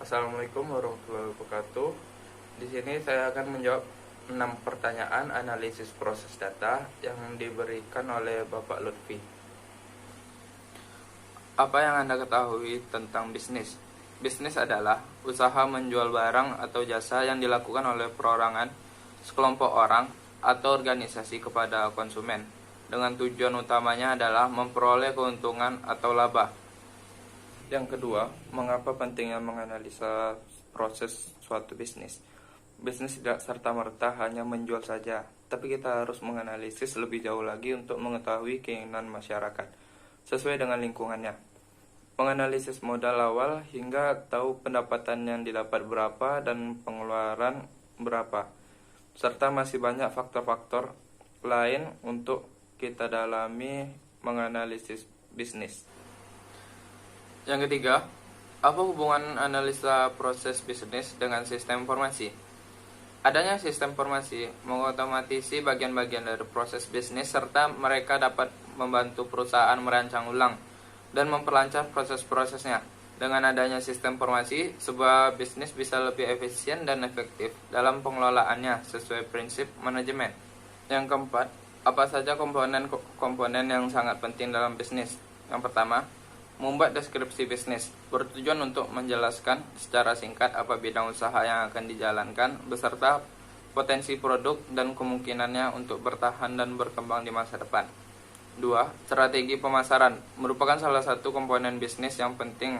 Assalamualaikum warahmatullahi wabarakatuh. Di sini saya akan menjawab 6 pertanyaan analisis proses data yang diberikan oleh Bapak Lutfi. Apa yang Anda ketahui tentang bisnis? Bisnis adalah usaha menjual barang atau jasa yang dilakukan oleh perorangan, sekelompok orang, atau organisasi kepada konsumen, dengan tujuan utamanya adalah memperoleh keuntungan atau laba. Yang kedua, mengapa pentingnya menganalisa proses suatu bisnis? Bisnis tidak serta-merta hanya menjual saja, tapi kita harus menganalisis lebih jauh lagi untuk mengetahui keinginan masyarakat sesuai dengan lingkungannya. Menganalisis modal awal hingga tahu pendapatan yang didapat berapa dan pengeluaran berapa, serta masih banyak faktor-faktor lain untuk kita dalami menganalisis bisnis. Yang ketiga, apa hubungan analisa proses bisnis dengan sistem informasi? Adanya sistem informasi mengotomatisasi bagian-bagian dari proses bisnis serta mereka dapat membantu perusahaan merancang ulang dan memperlancar proses-prosesnya. Dengan adanya sistem informasi, sebuah bisnis bisa lebih efisien dan efektif dalam pengelolaannya sesuai prinsip manajemen. Yang keempat, apa saja komponen-komponen yang sangat penting dalam bisnis? Yang pertama, membuat deskripsi bisnis bertujuan untuk menjelaskan secara singkat apa bidang usaha yang akan dijalankan beserta potensi produk dan kemungkinannya untuk bertahan dan berkembang di masa depan. 2. Strategi pemasaran merupakan salah satu komponen bisnis yang penting.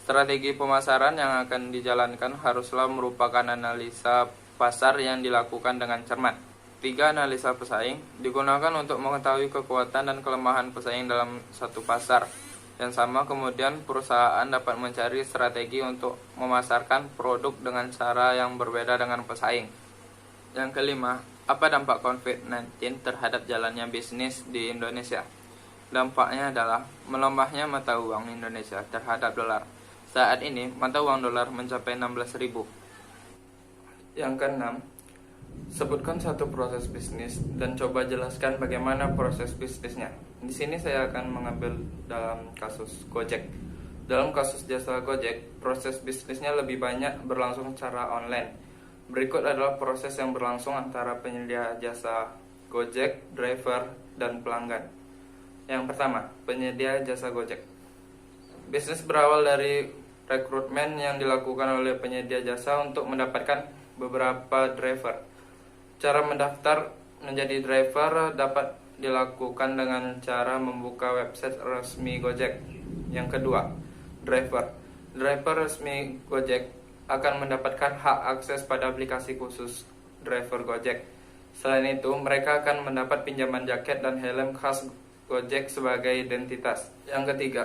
Strategi pemasaran yang akan dijalankan haruslah merupakan analisa pasar yang dilakukan dengan cermat. 3. Analisa pesaing digunakan untuk mengetahui kekuatan dan kelemahan pesaing dalam satu pasar yang sama, kemudian perusahaan dapat mencari strategi untuk memasarkan produk dengan cara yang berbeda dengan pesaing. Yang kelima, apa dampak COVID-19 terhadap jalannya bisnis di Indonesia? Dampaknya adalah melemahnya mata uang Indonesia terhadap dolar. Saat ini, mata uang dolar mencapai 16.000. Yang keenam, sebutkan satu proses bisnis dan coba jelaskan bagaimana proses bisnisnya. Di sini saya akan mengambil dalam kasus Gojek. Dalam kasus jasa Gojek, proses bisnisnya lebih banyak berlangsung secara online. Berikut adalah proses yang berlangsung antara penyedia jasa Gojek, driver, dan pelanggan. Yang pertama, penyedia jasa Gojek. Bisnis berawal dari rekrutmen yang dilakukan oleh penyedia jasa untuk mendapatkan beberapa driver. Cara mendaftar menjadi driver dapat dilakukan dengan cara membuka website resmi Gojek. Yang kedua, driver. Driver resmi Gojek akan mendapatkan hak akses pada aplikasi khusus driver Gojek. Selain itu, mereka akan mendapat pinjaman jaket dan helm khas Gojek sebagai identitas. Yang ketiga,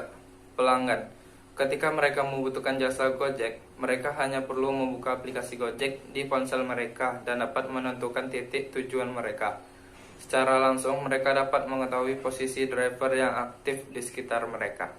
pelanggan. Ketika mereka membutuhkan jasa Gojek, mereka hanya perlu membuka aplikasi Gojek di ponsel mereka dan dapat menentukan titik tujuan mereka. Secara langsung, mereka dapat mengetahui posisi driver yang aktif di sekitar mereka.